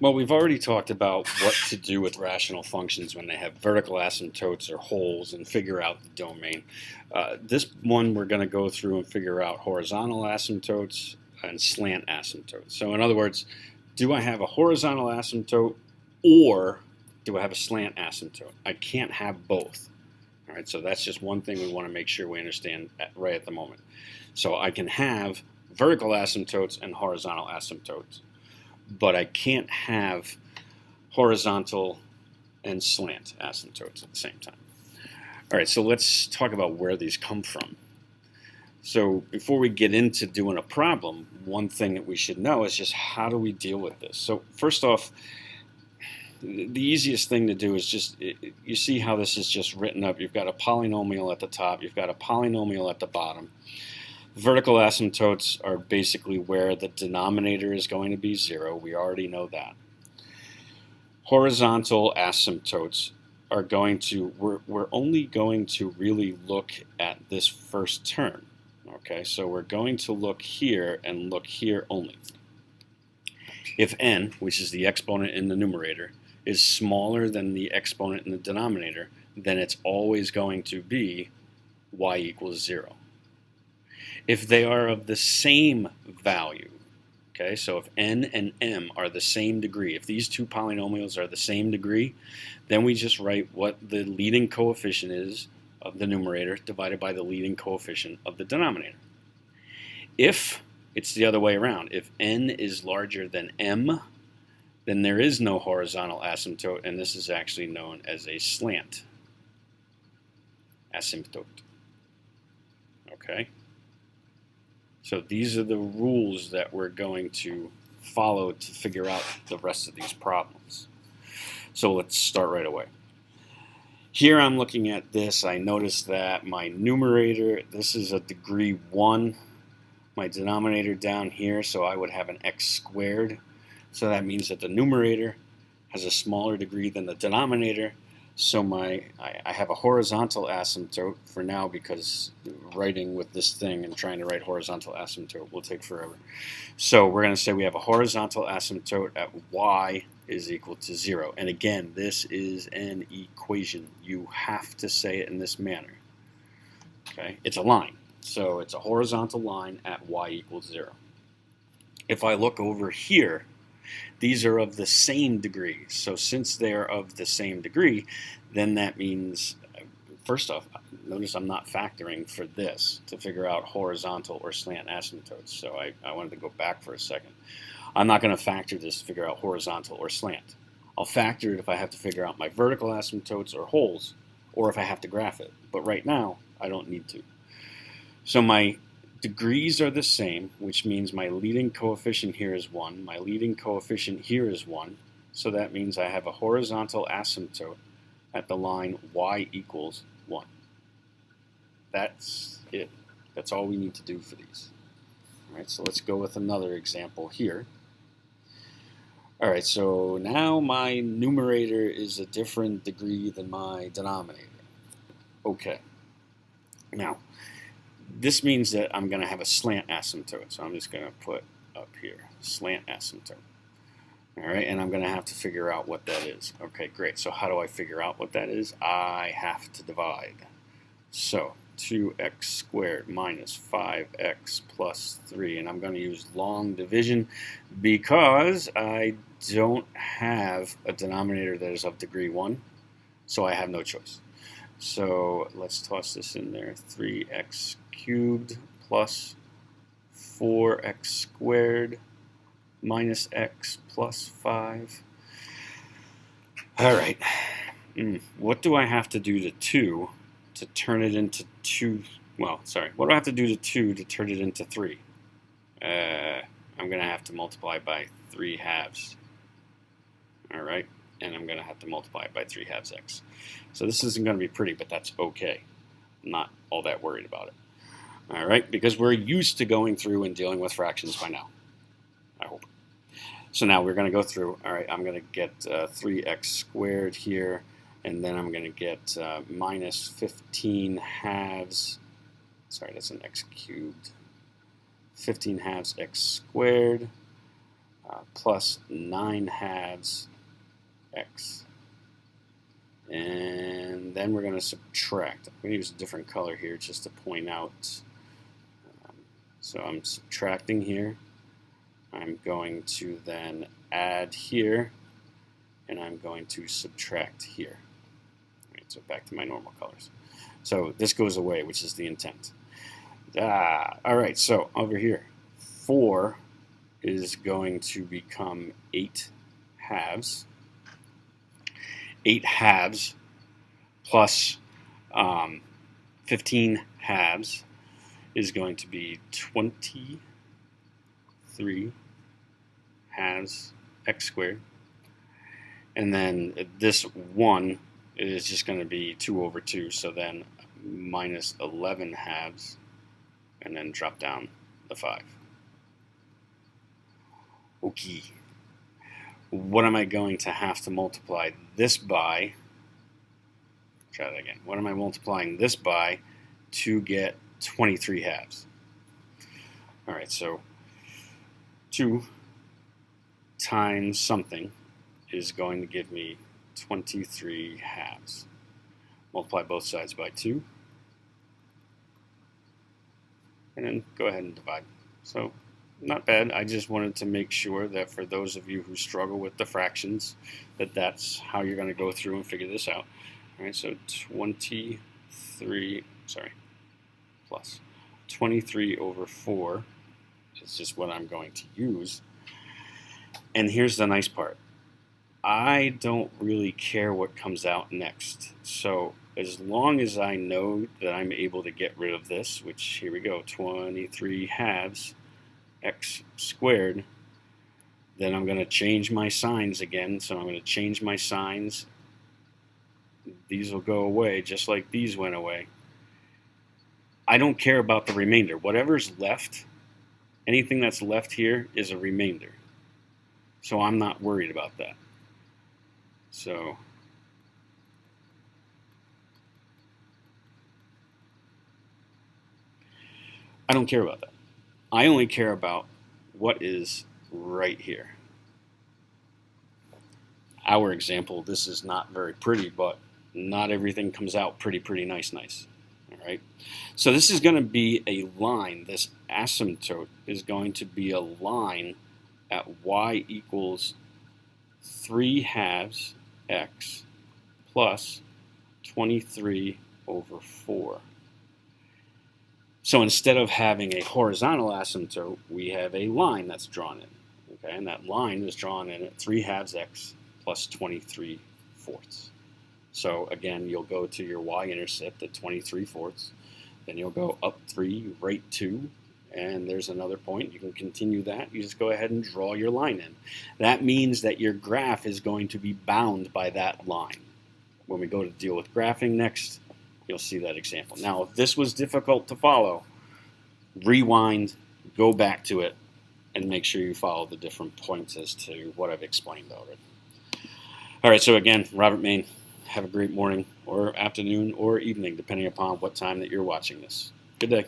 Well, we've already talked about what to do with rational functions when they have vertical asymptotes or holes and figure out the domain. This one we're going to go through and figure out horizontal asymptotes and slant asymptotes. So in other words, do I have a horizontal asymptote or do I have a slant asymptote? I can't have both. All right, so that's just one thing we want to make sure we understand right at the moment. So I can have vertical asymptotes and horizontal asymptotes, but I can't have horizontal and slant asymptotes at the same time. All right, so let's talk about where these come from. So before we get into doing a problem, one thing that we should know is just how do we deal with this? So first off, the easiest thing to do is just, you see how this is just written up. You've got a polynomial at the top, you've got a polynomial at the bottom. Vertical asymptotes are basically where the denominator is going to be 0. We already know that. Horizontal asymptotes are going to, we're only going to really look at this first term. Okay, so we're going to look here and look here only. If n, which is the exponent in the numerator, is smaller than the exponent in the denominator, then it's always going to be y equals 0. If they are of the same value, okay, so if n and m are the same degree, if these two polynomials are the same degree, then we just write what the leading coefficient is of the numerator divided by the leading coefficient of the denominator. If it's the other way around, if n is larger than m, then there is no horizontal asymptote, and this is actually known as a slant asymptote. Okay? So these are the rules that we're going to follow to figure out the rest of these problems. So let's start right away. Here I'm looking at this. I notice that my numerator, this is a degree 1. My denominator down here, so I would have an x squared. So that means that the numerator has a smaller degree than the denominator. So I have a horizontal asymptote for now, because writing with this thing and trying to write horizontal asymptote will take forever. So we're going to say we have a horizontal asymptote at y is equal to 0. And again, this is an equation. You have to say it in this manner. Okay, it's a line. So it's a horizontal line at y equals 0. If I look over here, these are of the same degree. So since they're of the same degree, then that means, first off, notice I'm not factoring for this to figure out horizontal or slant asymptotes. So I wanted to go back for a second. I'm not going to factor this to figure out horizontal or slant. I'll factor it if I have to figure out my vertical asymptotes or holes, or if I have to graph it. But right now, I don't need to. So my degrees are the same, which means my leading coefficient here is 1. My leading coefficient here is 1. So that means I have a horizontal asymptote at the line y equals 1. That's it. That's all we need to do for these. All right, so let's go with another example here. All right, so now my numerator is a different degree than my denominator. Okay. Now, this means that I'm going to have a slant asymptote. So I'm just going to put up here, slant asymptote. All right, and I'm going to have to figure out what that is. Okay, great. So how do I figure out what that is? I have to divide. So 2x squared minus 5x plus 3. And I'm going to use long division because I don't have a denominator that is of degree 1. So I have no choice. So let's toss this in there. 3x cubed plus 4x squared minus x plus 5. All right. What do I have to do to 2 to turn it into 2? Well, sorry. What do I have to do to 2 to turn it into 3? I'm going to have to multiply by 3 halves. All right. And I'm going to have to multiply it by 3 halves x. So this isn't going to be pretty, but that's okay. I'm not all that worried about it. All right, because we're used to going through and dealing with fractions by now, I hope. So now we're going to go through. All right, I'm going to get 3x squared here, and then I'm going to get minus 15 halves. Sorry, that's an x cubed. 15 halves x squared plus 9/2 x. And then we're going to subtract. I'm going to use a different color here just to point out. So I'm subtracting here. I'm going to then add here, and I'm going to subtract here. Right, so back to my normal colors. So this goes away, which is the intent. All right, so over here, 4 is going to become 8/2. 8/2 plus 15/2 is going to be 23/2 x squared. And then this 1 is just going to be 2/2, so then minus 11/2, and then drop down the 5. Okay. What am I going to have to multiply this by? Try that again. What am I multiplying this by to get 23/2? All right, so 2 times something is going to give me 23/2. Multiply both sides by 2, and then go ahead and divide. So not bad. I just wanted to make sure that for those of you who struggle with the fractions, that's how you're going to go through and figure this out. All right, so 23/4 is just what I'm going to use. And here's the nice part. I don't really care what comes out next. So as long as I know that I'm able to get rid of this, which here we go, 23/2 x squared, then I'm going to change my signs again. So I'm going to change my signs. These will go away just like these went away. I don't care about the remainder. Whatever's left, anything that's left here is a remainder. So I'm not worried about that. So I don't care about that. I only care about what is right here. Our example, this is not very pretty, but not everything comes out pretty nice. All right. So this is going to be a line. This asymptote is going to be a line at y equals 3/2 x plus 23/4. So instead of having a horizontal asymptote, we have a line that's drawn in. Okay, and that line is drawn in at 3/2 x plus 23/4. So again, you'll go to your y-intercept at 23/4. Then you'll go up 3, right 2, and there's another point. You can continue that. You just go ahead and draw your line in. That means that your graph is going to be bound by that line. When we go to deal with graphing next, you'll see that example. Now, if this was difficult to follow, rewind, go back to it, and make sure you follow the different points as to what I've explained already. All right, so again, Robert Main, have a great morning or afternoon or evening, depending upon what time that you're watching this. Good day.